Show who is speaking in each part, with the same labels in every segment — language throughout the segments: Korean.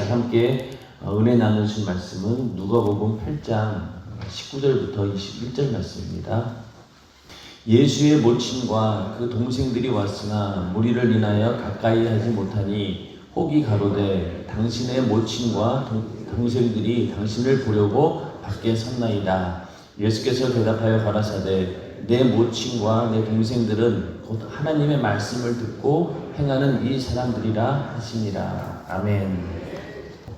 Speaker 1: 자, 함께 은혜 나누신 말씀은 누가복음 8장 19절부터 21절 말씀입니다. 예수의 모친과 그 동생들이 왔으나 무리를 인하여 가까이 하지 못하니 혹이 가로되 당신의 모친과 동생들이 당신을 보려고 밖에 섰나이다. 예수께서 대답하여 가라사대 내 모친과 내 동생들은 곧 하나님의 말씀을 듣고 행하는 이 사람들이라 하시니라. 아멘.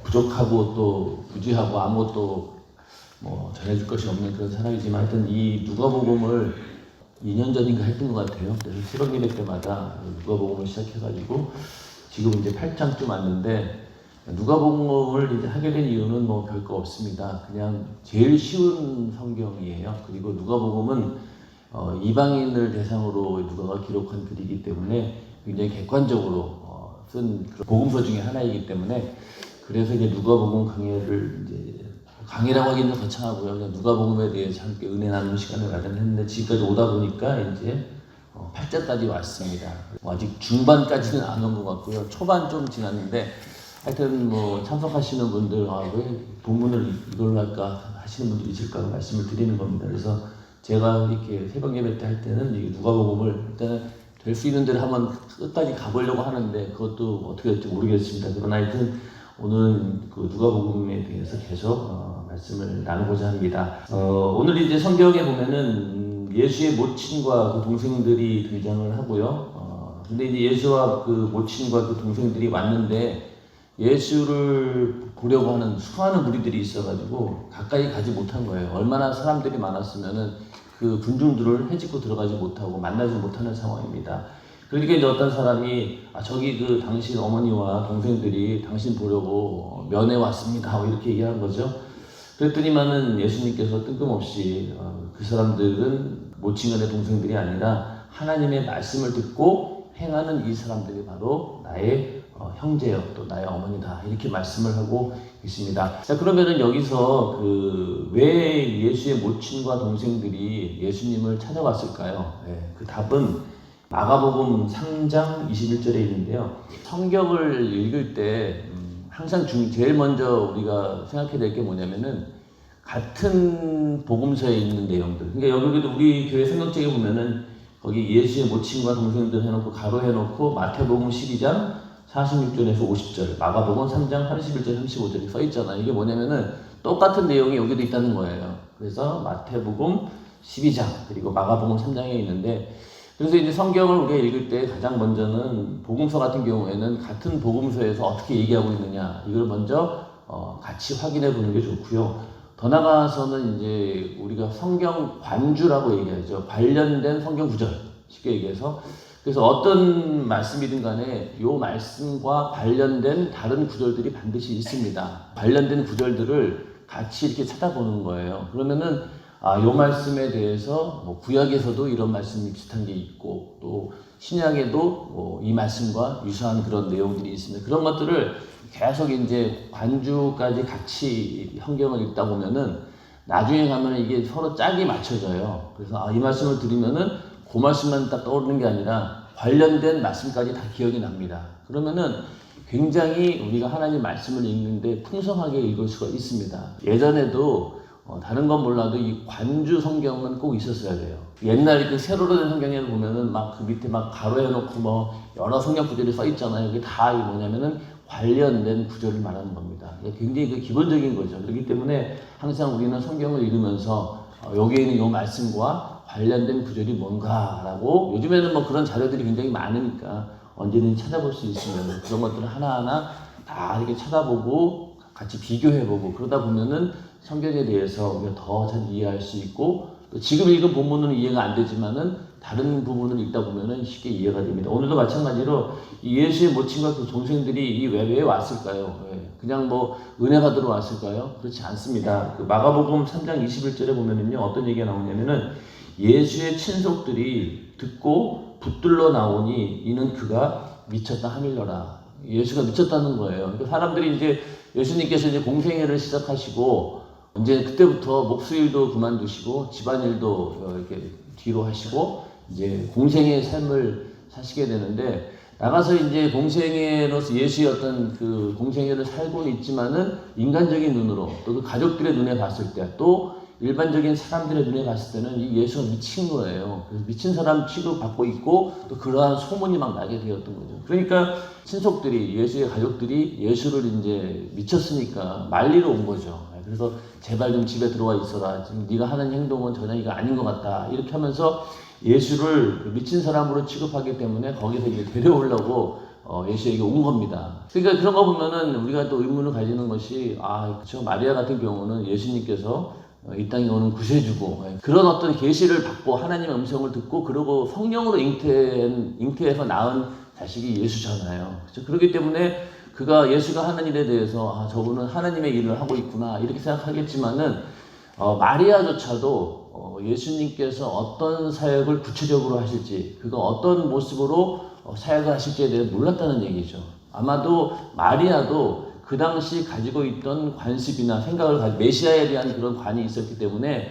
Speaker 1: 부족하고 또 부주하고 아무것도 전해줄 것이 없는 그런 사람이지만 하여튼 이 누가복음을 2년 전인가 했던 것 같아요. 그래서 새벽 예배 때마다 누가복음을 시작해가지고 지금 이제 8장쯤 왔는데 누가복음을 이제 하게 된 이유는 별거 없습니다. 그냥 제일 쉬운 성경이에요. 그리고 누가복음은 이방인을 대상으로 누가가 기록한 글이기 때문에 굉장히 객관적으로 쓴 복음서 중에 하나이기 때문에 그래서 이제 누가복음 강의를 이제 강의라고 하기는 거창하고요. 그냥 누가복음에 대해서 함께 은혜 나누는 시간을 마련했는데 지금까지 오다 보니까 이제 8장까지 왔습니다. 아직 중반까지는 안 온 것 같고요. 초반 좀 지났는데 하여튼 참석하시는 분들 왜 본문을 이걸로 할까 하시는 분들 있을까 말씀을 드리는 겁니다. 그래서 제가 이렇게 새벽 예배 때 할 때는 이 누가복음을 일단은 될 수 있는 대로 한번 끝까지 가보려고 하는데 그것도 어떻게 될지 모르겠습니다. 그러나 하여튼 오늘은 그 누가복음에 대해서 계속 말씀을 나누고자 합니다. 오늘 이제 성경에 보면은 예수의 모친과 그 동생들이 등장을 하고요. 근데 이제 예수와 그 모친과 그 동생들이 왔는데 예수를 보려고 하는 수많은 무리들이 있어가지고 가까이 가지 못한 거예요. 얼마나 사람들이 많았으면은 그 군중들을 헤집고 들어가지 못하고 만나지 못하는 상황입니다. 그러니까 이제 어떤 사람이 저기 그 당신 어머니와 동생들이 당신 보려고 면회 왔습니다 이렇게 얘기한 거죠. 그랬더니만은 예수님께서 뜬금없이 그 사람들은 모친간의 동생들이 아니라 하나님의 말씀을 듣고 행하는 이 사람들이 바로 나의 형제요 또 나의 어머니다 이렇게 말씀을 하고 있습니다. 자, 그러면은 여기서 왜 예수의 모친과 동생들이 예수님을 찾아왔을까요? 그 답은 마가복음 3장 21절에 있는데요. 성경을 읽을 때 항상 제일 먼저 우리가 생각해야 될 게 뭐냐면은 같은 복음서에 있는 내용들. 그러니까 여기도 우리 교회 성경책에 보면은 거기 예수의 모친과 동생들 해놓고 가로 해놓고 마태복음 12장 46절에서 50절, 마가복음 3장 31절 35절이 써 있잖아요. 이게 뭐냐면은 똑같은 내용이 여기도 있다는 거예요. 그래서 마태복음 12장 그리고 마가복음 3장에 있는데 그래서 이제 성경을 우리가 읽을 때 가장 먼저는 복음서 같은 경우에는 같은 복음서에서 어떻게 얘기하고 있느냐 이걸 먼저 같이 확인해 보는 게 좋고요. 더 나아가서는 이제 우리가 성경 관주라고 얘기하죠. 관련된 성경 구절 쉽게 얘기해서 그래서 어떤 말씀이든 간에 이 말씀과 관련된 다른 구절들이 반드시 있습니다. 관련된 구절들을 같이 이렇게 찾아보는 거예요. 그러면은 이 말씀에 대해서 구약에서도 이런 말씀이 비슷한 게 있고 또 신약에도 이 말씀과 유사한 그런 내용들이 있습니다. 그런 것들을 계속 이제 관주까지 같이 성경을 읽다 보면은 나중에 가면 이게 서로 짝이 맞춰져요. 그래서 이 말씀을 들으면은 그 말씀만 딱 떠오르는 게 아니라 관련된 말씀까지 다 기억이 납니다. 그러면은 굉장히 우리가 하나님 말씀을 읽는데 풍성하게 읽을 수가 있습니다. 예전에도 다른 건 몰라도 이 관주 성경은 꼭 있었어야 돼요. 옛날 그 세로로 된 성경에 보면은 그 밑에 가로해놓고 여러 성경 구절이 써 있잖아요. 그게 다 뭐냐면은 관련된 구절을 말하는 겁니다. 굉장히 그 기본적인 거죠. 그렇기 때문에 항상 우리는 성경을 읽으면서 여기에 있는 이 말씀과 관련된 구절이 뭔가라고 요즘에는 그런 자료들이 굉장히 많으니까 언제든지 찾아볼 수 있으면 그런 것들을 하나하나 다 이렇게 찾아보고 같이 비교해보고 그러다 보면은 성경에 대해서 우리가 더 잘 이해할 수 있고 또 지금 읽은 본문은 이해가 안 되지만은 다른 부분을 읽다 보면은 쉽게 이해가 됩니다. 오늘도 마찬가지로 이 예수의 모친과 그 동생들이 왜 왔을까요? 그냥 은혜 받으러 왔을까요? 그렇지 않습니다. 그 마가복음 3장 21절에 보면은요 어떤 얘기가 나오냐면은 예수의 친속들이 듣고 붙들러 나오니 이는 그가 미쳤다 하밀러라. 예수가 미쳤다는 거예요. 그러니까 사람들이 이제 예수님께서 이제 공생애를 시작하시고 이제 그때부터 목수일도 그만두시고 집안일도 이렇게 뒤로 하시고 이제 공생의 삶을 사시게 되는데 나가서 이제 동생으로서 예수의 어떤 그 동생애를 살고는 있지만은 인간적인 눈으로 또 그 가족들의 눈에 봤을 때 또 일반적인 사람들의 눈에 봤을 때는 이 예수가 미친 거예요. 그래서 미친 사람 취급받고 있고 또 그러한 소문이 막 나게 되었던 거죠. 그러니까 친속들이 예수의 가족들이 예수를 이제 미쳤으니까 말리러 온 거죠. 그래서 제발 좀 집에 들어와 있어라. 지금 네가 하는 행동은 전혀 이거 아닌 것 같다. 이렇게 하면서 예수를 미친 사람으로 취급하기 때문에 거기서 이제 데려오려고 예수에게 온 겁니다. 그러니까 그런 거 보면은 우리가 또 의문을 가지는 것이 그렇죠. 마리아 같은 경우는 예수님께서 이 땅에 오는 구세주고 그런 어떤 계시를 받고 하나님의 음성을 듣고 그러고 성령으로 잉태해서 낳은 자식이 예수잖아요. 그렇죠? 그렇기 때문에 그가 예수가 하는 일에 대해서 저분은 하나님의 일을 하고 있구나 이렇게 생각하겠지만은 마리아조차도 예수님께서 어떤 사역을 구체적으로 하실지 그가 어떤 모습으로 사역을 하실지에 대해 몰랐다는 얘기죠. 아마도 마리아도 그 당시 가지고 있던 관습이나 생각을 메시아에 대한 그런 관이 있었기 때문에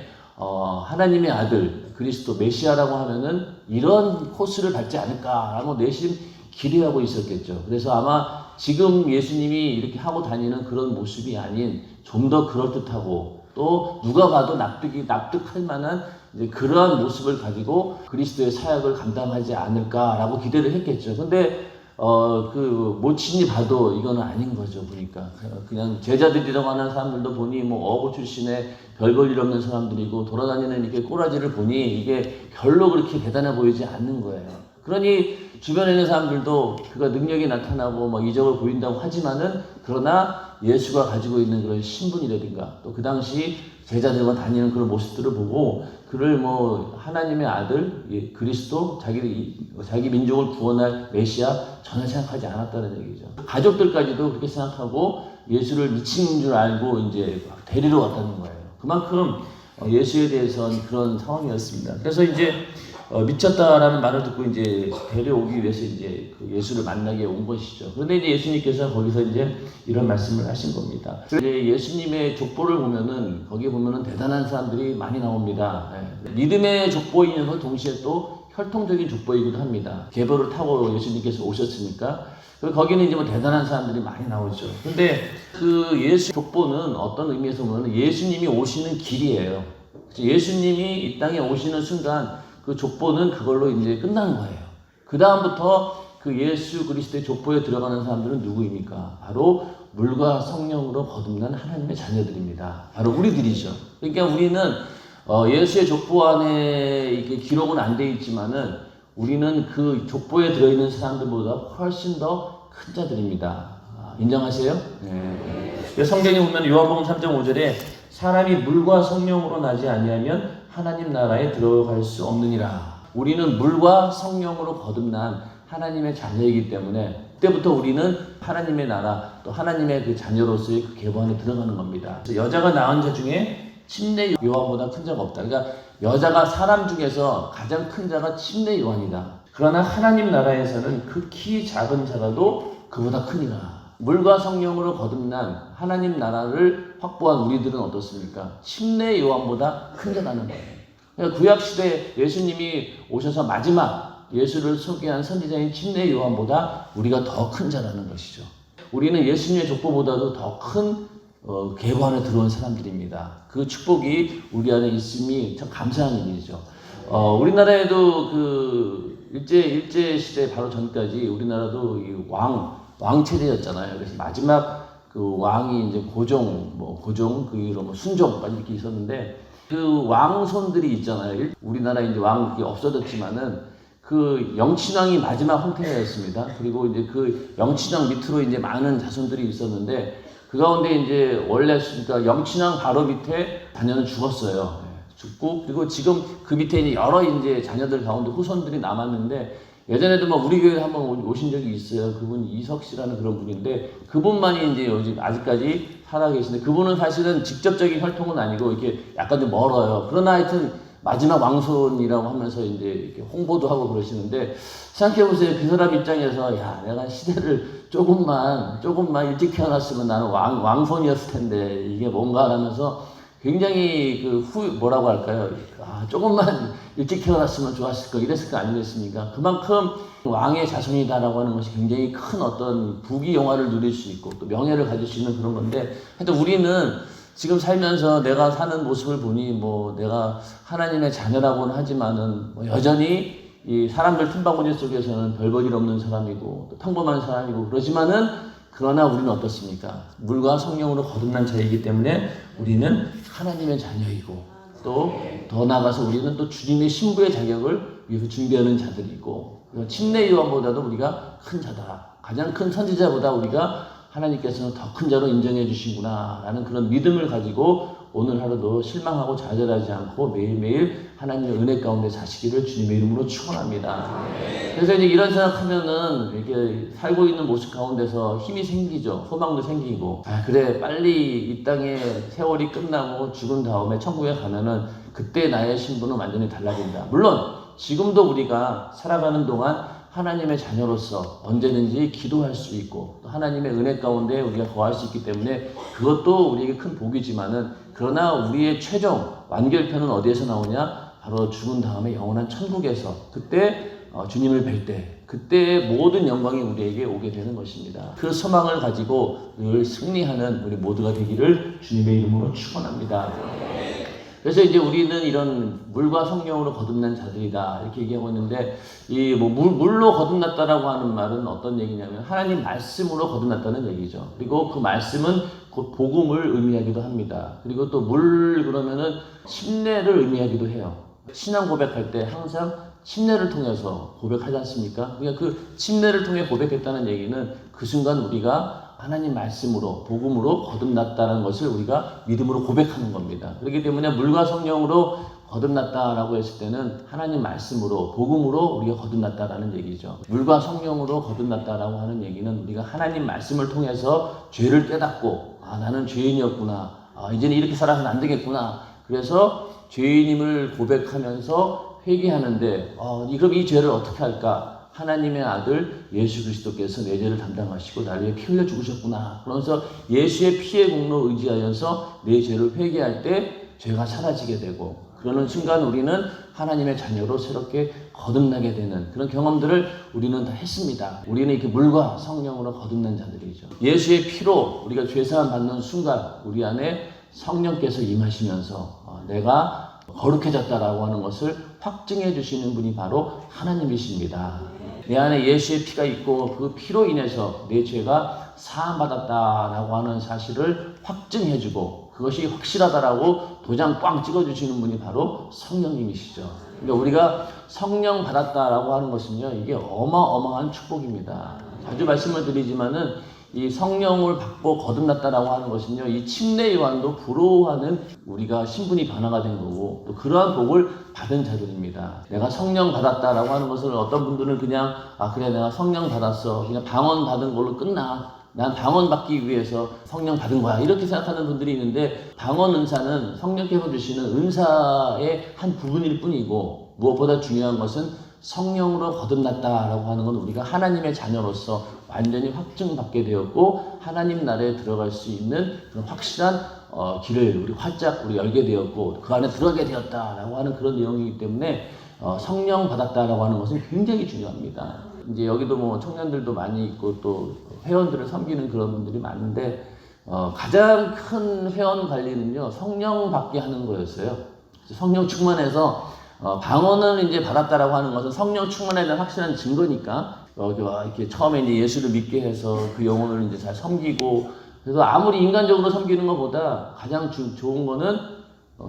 Speaker 1: 하나님의 아들 그리스도 메시아라고 하면은 이런 코스를 밟지 않을까라고 내심 기대하고 있었겠죠. 그래서 아마 지금 예수님이 이렇게 하고 다니는 그런 모습이 아닌 좀 더 그럴듯하고 또 누가 봐도 납득할 만한 이제 그러한 모습을 가지고 그리스도의 사역을 감당하지 않을까라고 기대를 했겠죠. 근데 그 모친이 봐도 이거는 아닌 거죠. 보니까 그냥 제자들이라고 하는 사람들도 보니 뭐 어부 출신의 별 볼 일 없는 사람들이고 돌아다니는 이렇게 꼬라지를 보니 이게 별로 그렇게 대단해 보이지 않는 거예요. 그러니 주변에 있는 사람들도 그가 능력이 나타나고 뭐 이적을 보인다고 하지만은 그러나 예수가 가지고 있는 그런 신분이라든가 또 그 당시 제자들과 다니는 그런 모습들을 보고 그를 뭐 하나님의 아들 그리스도 자기 민족을 구원할 메시아 전혀 생각하지 않았다는 얘기죠. 가족들까지도 그렇게 생각하고 예수를 미친 줄 알고 이제 데리러 왔다는 거예요. 그만큼 예수에 대해서는 그런 상황이었습니다. 그래서 이제 미쳤다라는 말을 듣고 이제 데려오기 위해서 이제 그 예수를 만나게 온 것이죠. 그런데 이제 예수님께서 거기서 이제 이런 말씀을 하신 겁니다. 이제 예수님의 족보를 보면은 거기 보면은 대단한 사람들이 많이 나옵니다. 믿음의 족보이면서 동시에 또 혈통적인 족보이기도 합니다. 계보를 타고 예수님께서 오셨으니까 거기는 이제 뭐 대단한 사람들이 많이 나오죠. 근데 그 예수 족보는 어떤 의미에서 보면 예수님이 오시는 길이에요. 예수님이 이 땅에 오시는 순간 그 족보는 그걸로 이제 끝나는 거예요. 그 다음부터 그 예수 그리스도의 족보에 들어가는 사람들은 누구입니까? 바로 물과 성령으로 거듭난 하나님의 자녀들입니다. 바로 우리들이죠. 그러니까 우리는 예수의 족보 안에 이게 기록은 안 돼 있지만은 우리는 그 족보에 들어있는 사람들보다 훨씬 더 큰 자들입니다. 인정하세요? 네. 성경에 보면 요한복음 3장 5절에 사람이 물과 성령으로 나지 아니하면 하나님 나라에 들어갈 수 없느니라. 우리는 물과 성령으로 거듭난 하나님의 자녀이기 때문에 그때부터 우리는 하나님의 나라 또 하나님의 그 자녀로서의 그 계보 안에 들어가는 겁니다. 그래서 여자가 낳은 자 중에 침례 요한보다 큰 자가 없다. 그러니까 여자가 사람 중에서 가장 큰 자가 침례 요한이다. 그러나 하나님 나라에서는 극히 작은 자라도 그보다 크니라. 물과 성령으로 거듭난 하나님 나라를 확보한 우리들은 어떻습니까? 침례 요한보다 큰 자라는 거예요. 그러니까 구약시대 예수님이 오셔서 마지막 예수를 소개한 선지자인 침례 요한보다 우리가 더 큰 자라는 것이죠. 우리는 예수님의 족보보다도 더 큰 계보 안에 들어온 사람들입니다. 그 축복이 우리 안에 있음이 참 감사한 일이죠. 우리나라에도 그 일제 시대 바로 전까지 우리나라도 이 왕체제였잖아요. 그래서 마지막 그 왕이 이제 고종 그 순종 이렇게 있었는데 그 왕손들이 있잖아요. 우리나라 이제 왕이 없어졌지만은 그 영친왕이 마지막 황태자였습니다. 그리고 이제 그 영친왕 밑으로 이제 많은 자손들이 있었는데 그 가운데 이제 원래 그러니까 영친왕 바로 밑에 자녀는 죽었어요. 죽고 그리고 지금 그 밑에 이제 여러 이제 자녀들 가운데 후손들이 남았는데 예전에도 막 우리 교회에 한번 오신 적이 있어요. 그분 이석 씨라는 그런 분인데 그분만이 이제 요즘 아직까지 살아계신데 그분은 사실은 직접적인 혈통은 아니고 이렇게 약간 좀 멀어요. 그러나 하여튼 마지막 왕손이라고 하면서 이제 이렇게 홍보도 하고 그러시는데 생각해보세요. 그 사람 입장에서 야 내가 시대를 조금만 일찍 태어났으면 나는 왕손이었을 텐데 이게 뭔가 하면서 굉장히 조금만 일찍 태어났으면 좋았을 거 이랬을 거 아니겠습니까? 그만큼 왕의 자손이다라고 하는 것이 굉장히 큰 어떤 부귀 영화를 누릴 수 있고 또 명예를 가질 수 있는 그런 건데, 하여튼 우리는 지금 살면서 내가 사는 모습을 보니 뭐 내가 하나님의 자녀라고는 하지만은 뭐 여전히 이 사람들 틈바구니 속에서는 별 볼 일 없는 사람이고 또 평범한 사람이고 그러지만은, 그러나 우리는 어떻습니까? 물과 성령으로 거듭난 자이기 때문에 우리는 하나님의 자녀이고, 또 더 나아가서 우리는 또 주님의 신부의 자격을 위해서 준비하는 자들이고, 침례 요한보다도 우리가 큰 자다, 가장 큰 선지자보다 우리가 하나님께서는 더 큰 자로 인정해 주시구나 라는 그런 믿음을 가지고 오늘 하루도 실망하고 좌절하지 않고 매일매일 하나님의 은혜 가운데 사시기를 주님의 이름으로 축원합니다. 그래서 이제 이런 생각하면은 이렇게 살고 있는 모습 가운데서 힘이 생기죠. 소망도 생기고, 그래 빨리 이 땅에 세월이 끝나고 죽은 다음에 천국에 가면은 그때 나의 신분은 완전히 달라진다. 물론 지금도 우리가 살아가는 동안 하나님의 자녀로서 언제든지 기도할 수 있고 또 하나님의 은혜 가운데 우리가 거할 수 있기 때문에 그것도 우리에게 큰 복이지만은, 그러나 우리의 최종 완결편은 어디에서 나오냐? 바로 죽은 다음에 영원한 천국에서, 그때 주님을 뵐 때, 그때 모든 영광이 우리에게 오게 되는 것입니다. 그 소망을 가지고 늘 승리하는 우리 모두가 되기를 주님의 이름으로 축원합니다. 그래서 이제 우리는 이런 물과 성령으로 거듭난 자들이다 이렇게 얘기하고 있는데, 이 뭐 물로 거듭났다라고 하는 말은 어떤 얘기냐면 하나님 말씀으로 거듭났다는 얘기죠. 그리고 그 말씀은 곧 복음을 의미하기도 합니다. 그리고 또 물 그러면은 침례를 의미하기도 해요. 신앙 고백할 때 항상 침례를 통해서 고백하지 않습니까? 그러니까 그 침례를 통해 고백했다는 얘기는 그 순간 우리가 하나님 말씀으로 복음으로 거듭났다는 것을 우리가 믿음으로 고백하는 겁니다. 그렇기 때문에 물과 성령으로 거듭났다라고 했을 때는 하나님 말씀으로 복음으로 우리가 거듭났다라는 얘기죠. 물과 성령으로 거듭났다라고 하는 얘기는 우리가 하나님 말씀을 통해서 죄를 깨닫고, 나는 죄인이었구나, 이제는 이렇게 살아서는 안 되겠구나, 그래서 죄인임을 고백하면서 회개하는데, 그럼 이 죄를 어떻게 할까? 하나님의 아들 예수 그리스도께서 내 죄를 담당하시고 나를 위해 피 흘려 죽으셨구나. 그러면서 예수의 피의 공로 의지하여서 내 죄를 회개할 때 죄가 사라지게 되고, 그러는 순간 우리는 하나님의 자녀로 새롭게 거듭나게 되는 그런 경험들을 우리는 다 했습니다. 우리는 이렇게 물과 성령으로 거듭난 자들이죠. 예수의 피로 우리가 죄사함 받는 순간 우리 안에 성령께서 임하시면서 내가 거룩해졌다라고 하는 것을 확증해 주시는 분이 바로 하나님이십니다. 내 안에 예수의 피가 있고 그 피로 인해서 내 죄가 사함받았다라고 하는 사실을 확증해 주고, 그것이 확실하다라고 도장 꽝 찍어주시는 분이 바로 성령님이시죠. 그러니까 우리가 성령 받았다라고 하는 것은요, 이게 어마어마한 축복입니다. 자주 말씀을 드리지만은 이 성령을 받고 거듭났다라고 하는 것은요, 이 침례 요한도 부러워하는 우리가 신분이 변화가 된 거고, 또 그러한 복을 받은 자들입니다. 내가 성령 받았다라고 하는 것을 어떤 분들은 그냥 그래 내가 성령 받았어, 그냥 방언 받은 걸로 끝나, 난 방언 받기 위해서 성령 받은 거야, 이렇게 생각하는 분들이 있는데, 방언 은사는 성령께서 주시는 은사의 한 부분일 뿐이고, 무엇보다 중요한 것은 성령으로 거듭났다라고 하는 건 우리가 하나님의 자녀로서 완전히 확증받게 되었고, 하나님 나라에 들어갈 수 있는 그런 확실한 길을 우리 활짝 열게 되었고, 그 안에 들어가게 되었다라고 하는 그런 내용이기 때문에 성령 받았다라고 하는 것은 굉장히 중요합니다. 이제 여기도 뭐 청년들도 많이 있고 또 회원들을 섬기는 그런 분들이 많은데, 가장 큰 회원 관리는요, 성령 받게 하는 거였어요. 성령 충만해서 방언을 이제 받았다라고 하는 것은 성령 충만에 대한 확실한 증거니까, 이렇게 처음에 이제 예수를 믿게 해서 그 영혼을 이제 잘 섬기고, 그래서 아무리 인간적으로 섬기는 것보다 가장 좋은 거는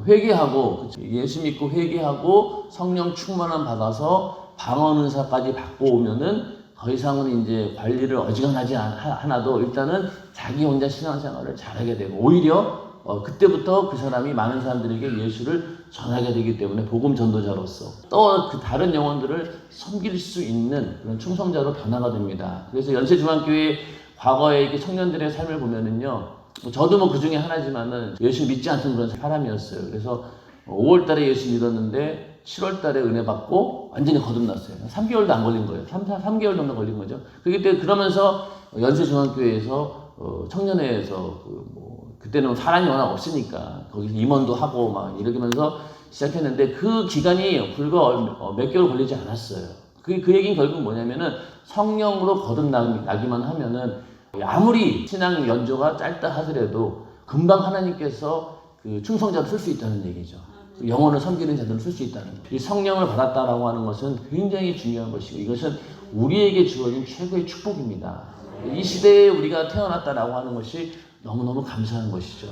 Speaker 1: 회개하고, 예수 믿고 회개하고 성령 충만함 받아서 방언 은사까지 받고 오면은 더 이상은 이제 관리를 어지간하지 않아도 일단은 자기 혼자 신앙생활을 잘하게 되고, 오히려 그때부터 그 사람이 많은 사람들에게 예수를 전하게 되기 때문에 복음 전도자로서 또 그 다른 영혼들을 섬길 수 있는 그런 충성자로 변화가 됩니다. 그래서 연세중앙교회 과거에 이렇게 청년들의 삶을 보면은요, 저도 뭐 그 중에 하나지만은 예수 믿지 않던 그런 사람이었어요. 그래서 5월 달에 예수 믿었는데 7월 달에 은혜 받고 완전히 거듭났어요. 3개월도 안 걸린 거예요. 3개월 정도 걸린 거죠. 그러면서 연세중앙교회에서 청년회에서 그때는 사람이 워낙 없으니까 거기서 임원도 하고 막 이러면서 시작했는데, 그 기간이 불과 몇 개월 걸리지 않았어요. 그 얘기는 결국 뭐냐면은 성령으로 거듭나기만 하면은 아무리 신앙 연조가 짧다 하더라도 금방 하나님께서 그 충성자를 쓸 수 있다는 얘기죠. 영혼을 섬기는 자들을 쓸 수 있다는 것. 이 성령을 받았다라고 하는 것은 굉장히 중요한 것이고 이것은 우리에게 주어진 최고의 축복입니다. 이 시대에 우리가 태어났다라고 하는 것이 너무너무 감사한 것이죠.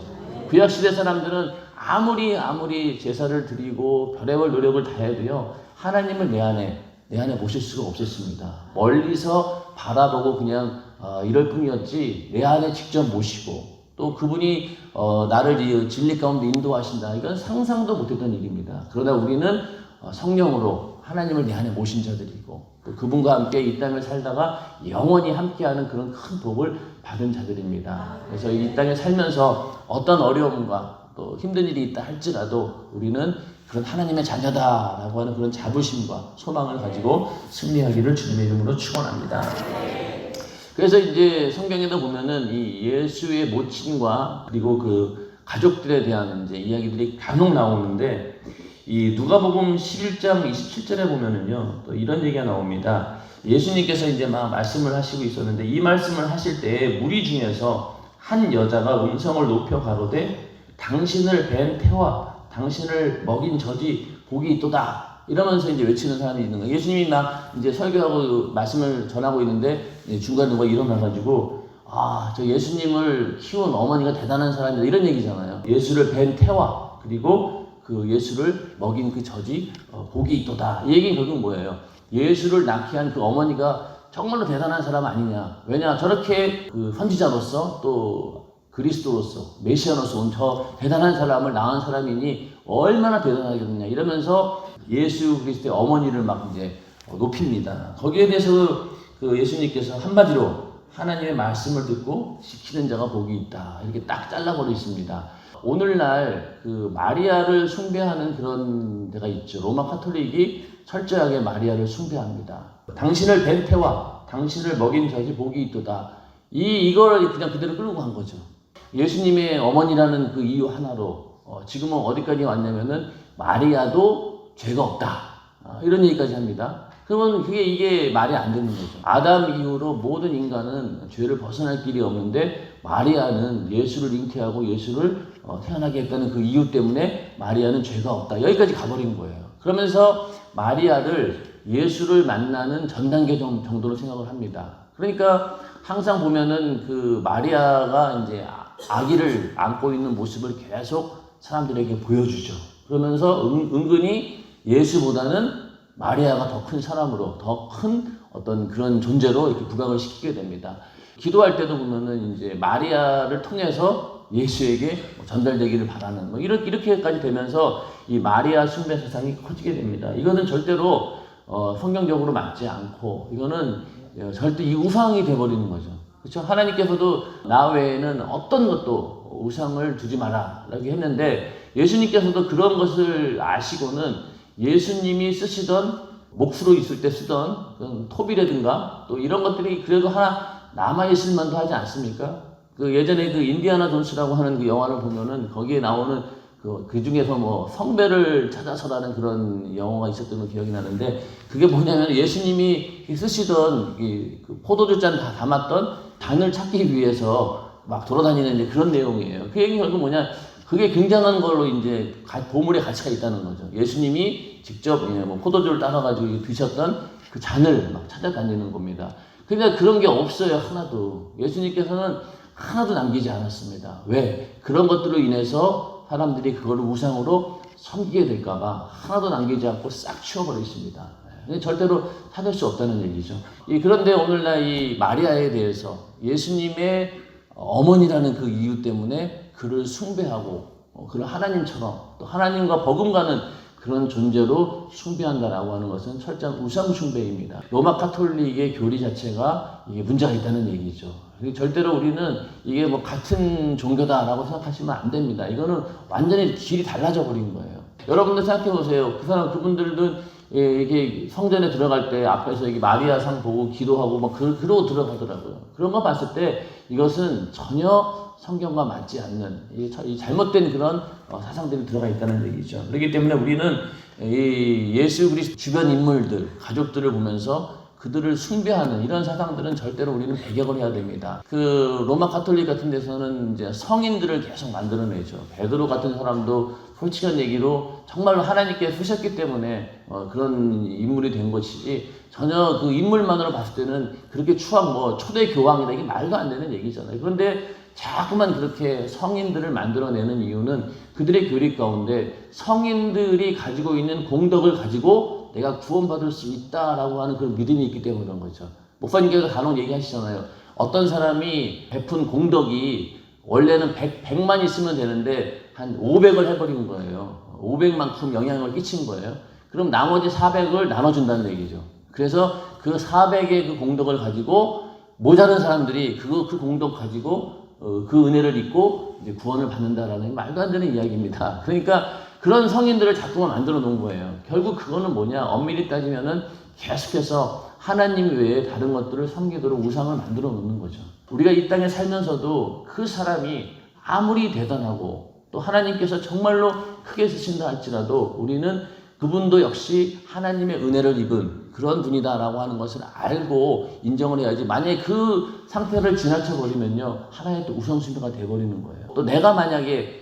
Speaker 1: 구약시대 사람들은 아무리 제사를 드리고 별의별 노력을 다해도요 하나님을 내 안에 모실 수가 없었습니다. 멀리서 바라보고 그냥 이럴 뿐이었지 내 안에 직접 모시고 또 그분이 나를 진리 가운데 인도하신다. 이건 상상도 못했던 일입니다. 그러나 우리는 성령으로 하나님을 내 안에 모신 자들이고 또 그분과 함께 이 땅을 살다가 영원히 함께하는 그런 큰 복을 받은 자들입니다. 그래서 이 땅에 살면서 어떤 어려움과 또 힘든 일이 있다 할지라도 우리는 그런 하나님의 자녀다라고 하는 그런 자부심과 소망을 가지고 승리하기를 주님의 이름으로 축원합니다. 그래서 이제 성경에도 보면은 이 예수의 모친과 그리고 그 가족들에 대한 이제 이야기들이 간혹 나오는데 이 누가복음 11장 27절에 보면은요 또 이런 얘기가 나옵니다. 예수님께서 이제 막 말씀을 하시고 있었는데 이 말씀을 하실 때 무리 중에서 한 여자가 음성을 높여 가로되 당신을 뵌 태와 당신을 먹인 젖이 복이 있도다. 이러면서 이제 외치는 사람이 있는 거예요. 예수님이 막 이제 설교하고 말씀을 전하고 있는데 중간에 누가 일어나가지고 저 예수님을 키운 어머니가 대단한 사람이다 이런 얘기잖아요. 예수를 뵌 태와 그리고 그 예수를 먹인 그 젖이 복이 있도다. 이 얘기는 결국 뭐예요? 예수를 낳게 한 그 어머니가 정말로 대단한 사람 아니냐. 왜냐 저렇게 그 선지자로서 또 그리스도로서 메시아로서 온 저 대단한 사람을 낳은 사람이니 얼마나 대단하겠느냐 이러면서 예수 그리스도의 어머니를 막 이제 높입니다. 거기에 대해서 그 예수님께서 한마디로 하나님의 말씀을 듣고 지키는 자가 복이 있다 이렇게 딱 잘라버려 있습니다. 오늘날 그 마리아를 숭배하는 그런 데가 있죠. 로마 카톨릭이 철저하게 마리아를 숭배합니다. 당신을 뵌 태와 당신을 먹인 젖이 복이 있도다. 이걸 그냥 그대로 끌고 간 거죠. 예수님의 어머니라는 그 이유 하나로 지금은 어디까지 왔냐면은 마리아도 죄가 없다 이런 얘기까지 합니다. 그러면 이게 말이 안 되는 거죠. 아담 이후로 모든 인간은 죄를 벗어날 길이 없는데 마리아는 예수를 잉태하고 예수를 태어나게 했다는 그 이유 때문에 마리아는 죄가 없다 여기까지 가버린 거예요. 그러면서 마리아를 예수를 만나는 전 단계 정도로 생각을 합니다. 그러니까 항상 보면은 그 마리아가 이제 아기를 안고 있는 모습을 계속 사람들에게 보여주죠. 그러면서 은근히 예수보다는 마리아가 더 큰 사람으로 더 큰 어떤 그런 존재로 이렇게 부각을 시키게 됩니다. 기도할 때도 보면은 이제 마리아를 통해서 예수에게 전달되기를 바라는 이렇게까지 되면서 이 마리아 숭배 세상이 커지게 됩니다. 이거는 절대로 성경적으로 맞지 않고 이거는 절대 이 우상이 돼버리는 거죠. 그렇죠? 하나님께서도 나 외에는 어떤 것도 우상을 두지 마라 라고 했는데 예수님께서도 그런 것을 아시고는 예수님이 쓰시던 몫으로 있을 때 쓰던 톱이라든가 또 이런 것들이 그래도 하나 남아있을 만도 하지 않습니까? 그 예전에 그 인디아나 존스라고 하는 그 영화를 보면은 거기에 나오는 그 중에서 뭐 성배를 찾아서라는 그런 영화가 있었던 거 기억이 나는데 그게 뭐냐면 예수님이 쓰시던 그 포도주잔 다 담았던 잔을 찾기 위해서 막 돌아다니는 이제 그런 내용이에요. 그 얘기는 결국 뭐냐? 그게 굉장한 걸로 이제 보물의 가치가 있다는 거죠. 예수님이 직접 뭐 포도주를 따라가지고 드셨던 그 잔을 막 찾아다니는 겁니다. 그러니까 그런 게 없어요. 하나도. 예수님께서는 하나도 남기지 않았습니다. 왜? 그런 것들로 인해서 사람들이 그거를 우상으로 섬기게 될까봐 하나도 남기지 않고 싹 치워버리십니다. 절대로 찾을 수 없다는 얘기죠. 그런데 오늘날 이 마리아에 대해서 예수님의 어머니라는 그 이유 때문에 그를 숭배하고 그를 하나님처럼 또 하나님과 버금가는 그런 존재로 숭배한다라고 하는 것은 철저한 우상 숭배입니다. 로마 카톨릭의 교리 자체가 이게 문제가 있다는 얘기죠. 절대로 우리는 이게 뭐 같은 종교다라고 생각하시면 안 됩니다. 이거는 완전히 길이 달라져 버린 거예요. 여러분들 생각해 보세요. 그분들은 이게 성전에 들어갈 때 앞에서 이게 마리아상 보고 기도하고 막 그러고 들어가더라고요. 그런 거 봤을 때 이것은 전혀 성경과 맞지 않는 이 잘못된 그런 사상들이 들어가 있다는 얘기죠. 그렇기 때문에 우리는 이 예수 그리스도 주변 인물들, 가족들을 보면서 그들을 숭배하는 이런 사상들은 절대로 우리는 배격을 해야 됩니다. 그 로마 가톨릭 같은 데서는 이제 성인들을 계속 만들어내죠. 베드로 같은 사람도 솔직한 얘기로 정말로 하나님께 쓰셨기 때문에 그런 인물이 된 것이지, 전혀 그 인물만으로 봤을 때는 그렇게 초대 교황이다, 이게 말도 안 되는 얘기잖아요. 그런데 자꾸만 그렇게 성인들을 만들어내는 이유는 그들의 교리 가운데 성인들이 가지고 있는 공덕을 가지고 내가 구원받을 수 있다라고 하는 그런 믿음이 있기 때문에 그런 거죠. 목사님께서 간혹 얘기하시잖아요. 어떤 사람이 베푼 공덕이 원래는 100만 있으면 되는데 한 500을 해버린 거예요. 500만큼 영향을 끼친 거예요. 그럼 나머지 400을 나눠준다는 얘기죠. 그래서 그 400의 그 공덕을 가지고 모자른 사람들이 그 공덕 가지고 그 은혜를 입고 이제 구원을 받는다라는 말도 안 되는 이야기입니다. 그러니까 그런 성인들을 자꾸만 만들어 놓은 거예요. 결국 그거는 뭐냐? 엄밀히 따지면은 계속해서 하나님 외에 다른 것들을 섬기도록 우상을 만들어 놓는 거죠. 우리가 이 땅에 살면서도 그 사람이 아무리 대단하고 또 하나님께서 정말로 크게 쓰신다 할지라도 우리는 그분도 역시 하나님의 은혜를 입은 그런 분이다라고 하는 것을 알고 인정을 해야지, 만약에 그 상태를 지나쳐버리면요, 하나의 또 우선순위가 돼버리는 거예요. 또 내가 만약에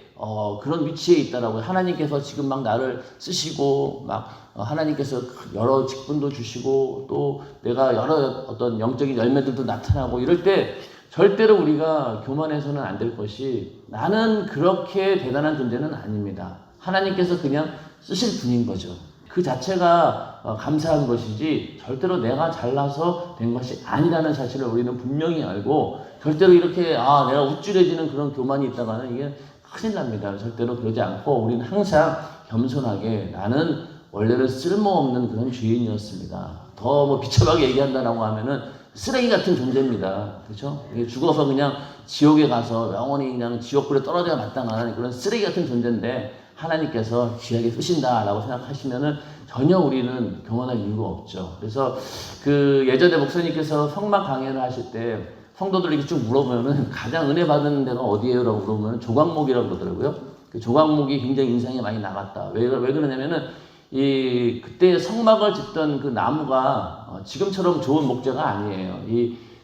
Speaker 1: 그런 위치에 있다라고, 하나님께서 지금 막 나를 쓰시고 하나님께서 여러 직분도 주시고 또 내가 여러 어떤 영적인 열매들도 나타나고 이럴 때 절대로 우리가 교만해서는 안 될 것이, 나는 그렇게 대단한 존재는 아닙니다. 하나님께서 그냥 쓰실 분인 거죠. 그 자체가 감사한 것이지 절대로 내가 잘나서 된 것이 아니라는 사실을 우리는 분명히 알고, 절대로 이렇게 내가 우쭐해지는 그런 교만이 있다가는 이게 큰일 납니다. 절대로 그러지 않고 우리는 항상 겸손하게, 나는 원래는 쓸모없는 그런 죄인이었습니다. 더 비참하게 얘기한다라고 하면은 쓰레기 같은 존재입니다. 그렇죠? 죽어서 그냥 지옥에 가서 영원히 그냥 지옥불에 떨어져야 마땅한 그런 쓰레기 같은 존재인데 하나님께서 귀하게 쓰신다라고 생각하시면은 전혀 우리는 교만할 이유가 없죠. 그래서 그 예전에 목사님께서 성막 강연을 하실 때 성도들에게 쭉 물어보면은 가장 은혜 받는 데가 어디예요? 라고 물어보면 조각목이라고 그러더라고요. 그 조각목이 굉장히 인상이 많이 나갔다. 왜 그러냐면은 그때 성막을 짓던 그 나무가 지금처럼 좋은 목재가 아니에요.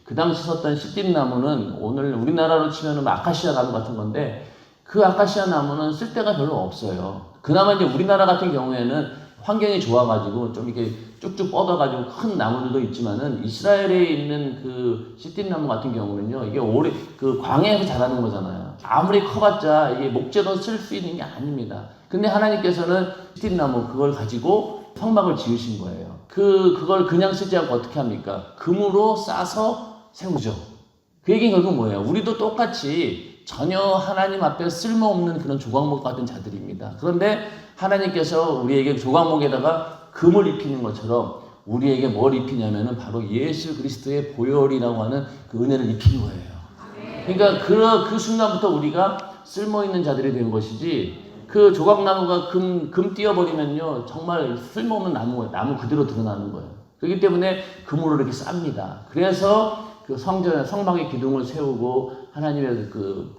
Speaker 1: 그 당시 썼던 시띠나무는 오늘 우리나라로 치면은 아카시아 나무 같은 건데, 그 아카시아 나무는 쓸데가 별로 없어요. 그나마 이제 우리나라 같은 경우에는 환경이 좋아가지고 좀 이렇게 쭉쭉 뻗어가지고 큰 나무들도 있지만은, 이스라엘에 있는 그 시띠나무 같은 경우는요, 이게 오래 그 광야에서 자라는 거잖아요. 아무리 커봤자 이게 목재로 쓸 수 있는 게 아닙니다. 근데 하나님께서는 시띠나무 그걸 가지고 성막을 지으신 거예요. 그걸 그냥 쓰지 않고 어떻게 합니까? 금으로 싸서 세우죠. 그 얘기는 결국 뭐예요? 우리도 똑같이 전혀 하나님 앞에 쓸모없는 그런 조각목 같은 자들입니다. 그런데 하나님께서 우리에게 조각목에다가 금을 입히는 것처럼 우리에게 뭘 입히냐면은 바로 예수 그리스도의 보혈이라고 하는 그 은혜를 입힌 거예요. 그러니까 그 순간부터 우리가 쓸모있는 자들이 된 것이지, 그 조각나무가 금 띄어버리면요, 정말 쓸모없는 나무 그대로 드러나는 거예요. 그렇기 때문에 금으로 이렇게 쌉니다. 그래서 그 성막의 기둥을 세우고 하나님의 그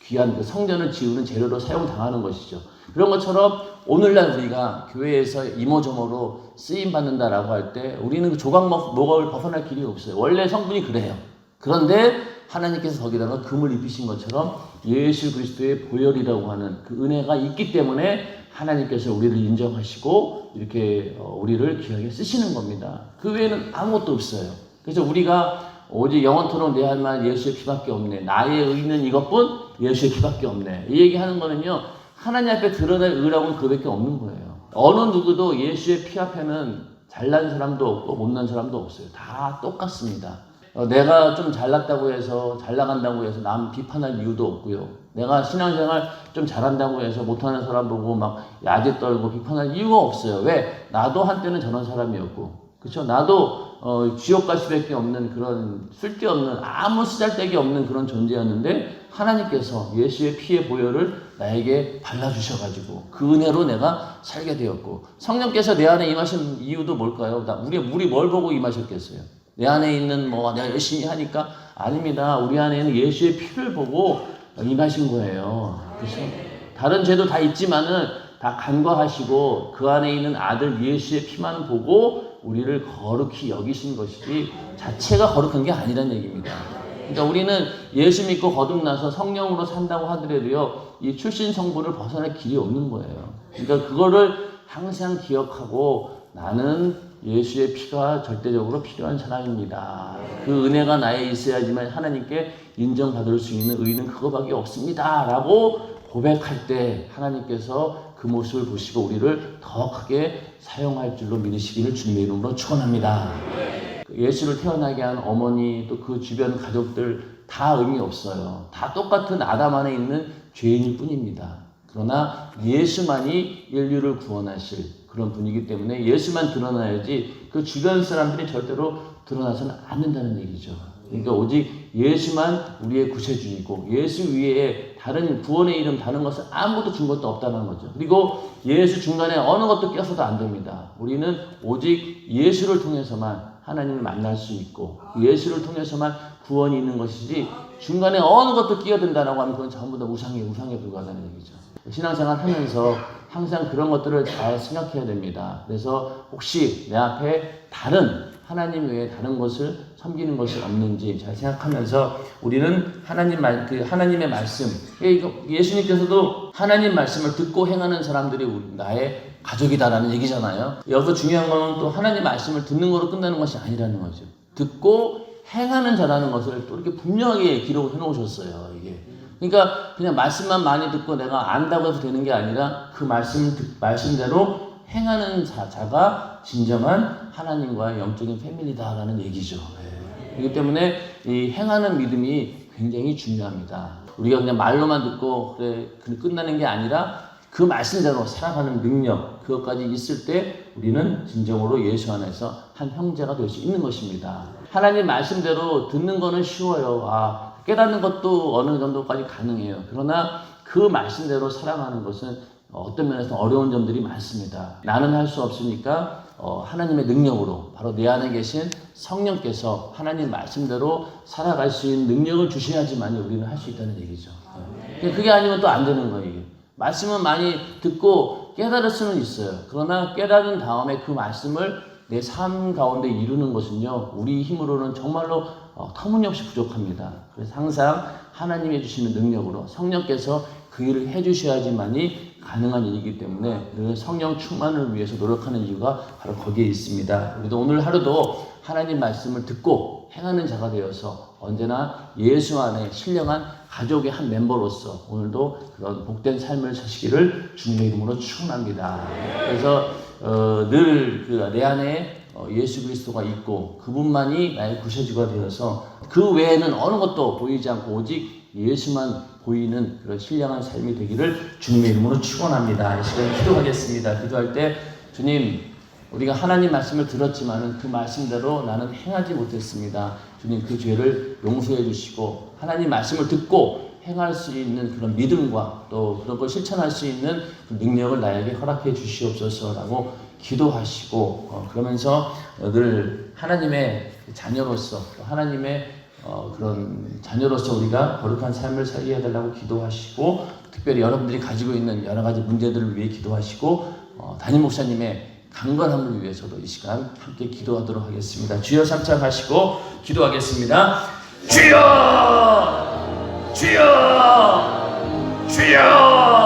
Speaker 1: 귀한 그 성전을 지우는 재료로 사용당하는 것이죠. 그런 것처럼 오늘날 우리가 교회에서 이모저모로 쓰임받는다라고 할 때 우리는 그 조각목을 벗어날 길이 없어요. 원래 성분이 그래요. 그런데 하나님께서 거기다가 금을 입히신 것처럼 예수 그리스도의 보혈이라고 하는 그 은혜가 있기 때문에 하나님께서 우리를 인정하시고 이렇게 우리를 귀하게 쓰시는 겁니다. 그 외에는 아무것도 없어요. 그래서 우리가 오직 영원토록 내 할 말 예수의 피밖에 없네, 나의 의는 이것뿐 예수의 피밖에 없네, 이 얘기하는 거는요, 하나님 앞에 드러날 의라고는 그밖에 없는 거예요. 어느 누구도 예수의 피 앞에는 잘난 사람도 없고 못난 사람도 없어요. 다 똑같습니다. 내가 좀 잘났다고 해서 잘 나간다고 해서 남 비판할 이유도 없고요. 내가 신앙생활 좀 잘한다고 해서 못하는 사람 보고 막 야지 떨고 비판할 이유가 없어요. 왜? 나도 한때는 저런 사람이었고, 그렇죠? 나도 지옥 갈 수밖에 없는 그런 쓸데없는 아무 쓰잘데기 없는 그런 존재였는데 하나님께서 예수의 피의 보혈을 나에게 발라주셔가지고 그 은혜로 내가 살게 되었고 성령께서 내 안에 임하신 이유도 뭘까요? 우리 뭘 보고 임하셨겠어요? 내 안에 있는 내가 열심히 하니까 아닙니다. 우리 안에 있는 예수의 피를 보고 임하신 거예요. 그래서 다른 죄도 다 있지만은 다 간과하시고 그 안에 있는 아들 예수의 피만 보고 우리를 거룩히 여기신 것이지 자체가 거룩한 게 아니란 얘기입니다. 그러니까 우리는 예수 믿고 거듭나서 성령으로 산다고 하더라도요, 이 출신 성분을 벗어날 길이 없는 거예요. 그러니까 그거를 항상 기억하고 나는 예수의 피가 절대적으로 필요한 사람입니다. 그 은혜가 나에 있어야지만 하나님께 인정받을 수 있는 의는 그거밖에 없습니다. 라고 고백할 때 하나님께서 그 모습을 보시고 우리를 더 크게 사용할 줄로 믿으시기를 주님의 이름으로 축원합니다. 예수를 태어나게 한 어머니 또 그 주변 가족들 다 의미 없어요. 다 똑같은 아담 안에 있는 죄인일 뿐입니다. 그러나 예수만이 인류를 구원하실 그런 분이기 때문에 예수만 드러나야지 그 주변 사람들이 절대로 드러나서는 안 된다는 얘기죠. 그러니까 오직 예수만 우리의 구세주이고 예수 위에 다른 구원의 이름 다른 것은 아무것도 준 것도 없다는 거죠. 그리고 예수 중간에 어느 것도 껴서도 안 됩니다. 우리는 오직 예수를 통해서만 하나님을 만날 수 있고 예수를 통해서만 구원이 있는 것이지 중간에 어느 것도 끼어든다라고 하면 그건 전부 다 우상에 불과하다는 얘기죠. 신앙생활 하면서 항상 그런 것들을 잘 생각해야 됩니다. 그래서 혹시 내 앞에 다른 하나님 외에 다른 것을 섬기는 것이 없는지 잘 생각하면서 우리는 하나님의 말씀, 예수님께서도 하나님 말씀을 듣고 행하는 사람들이 나의 가족이다라는 얘기잖아요. 여기서 중요한 건 또 하나님 말씀을 듣는 거로 끝나는 것이 아니라는 거죠. 듣고 행하는 자라는 것을 또 이렇게 분명하게 기록을 해놓으셨어요. 이게. 그러니까 그냥 말씀만 많이 듣고 내가 안다고 해서 되는 게 아니라 그 말씀대로 행하는 자가 진정한 하나님과의 영적인 패밀리다라는 얘기죠. 그렇기 때문에 이 행하는 믿음이 굉장히 중요합니다. 우리가 그냥 말로만 듣고 그래 끝나는 게 아니라 그 말씀대로 살아가는 능력 그것까지 있을 때 우리는 진정으로 예수 안에서 한 형제가 될 수 있는 것입니다. 하나님 말씀대로 듣는 거는 쉬워요. 깨닫는 것도 어느 정도까지 가능해요. 그러나 그 말씀대로 살아가는 것은 어떤 면에서 어려운 점들이 많습니다. 나는 할 수 없으니까 하나님의 능력으로 바로 내 안에 계신 성령께서 하나님 말씀대로 살아갈 수 있는 능력을 주셔야지만 우리는 할 수 있다는 얘기죠. 그게 아니면 또 안 되는 거예요. 말씀은 많이 듣고 깨달을 수는 있어요. 그러나 깨달은 다음에 그 말씀을 내 삶 가운데 이루는 것은요, 우리 힘으로는 정말로 터무니없이 부족합니다. 그래서 항상 하나님이 주시는 능력으로 성령께서 그 일을 해주셔야지만이 가능한 일이기 때문에 성령 충만을 위해서 노력하는 이유가 바로 거기에 있습니다. 우리도 오늘 하루도 하나님 말씀을 듣고 행하는 자가 되어서 언제나 예수 안에 신령한 가족의 한 멤버로서 오늘도 그런 복된 삶을 사시기를 주님의 이름으로 축원합니다. 그래서 늘 내 안에 예수 그리스도가 있고 그분만이 나의 구세주가 되어서 그 외에는 어느 것도 보이지 않고 오직 예수만 보이는 그런 신령한 삶이 되기를 주님의 이름으로 축원합니다. 이 시간에 기도하겠습니다. 기도할 때 주님, 우리가 하나님 말씀을 들었지만 그 말씀대로 나는 행하지 못했습니다. 주님, 그 죄를 용서해 주시고 하나님 말씀을 듣고 행할 수 있는 그런 믿음과 또 그런 걸 실천할 수 있는 그 능력을 나에게 허락해 주시옵소서라고 기도하시고 그러면서 늘 하나님의 자녀로서 또 하나님의 그런 자녀로서 우리가 거룩한 삶을 살게 해달라고 기도하시고 특별히 여러분들이 가지고 있는 여러 가지 문제들을 위해 기도하시고 담임 목사님의 강건함을 위해서도 이 시간 함께 기도하도록 하겠습니다. 주여 삼창하시고 기도하겠습니다. 주여! 주여! 주여!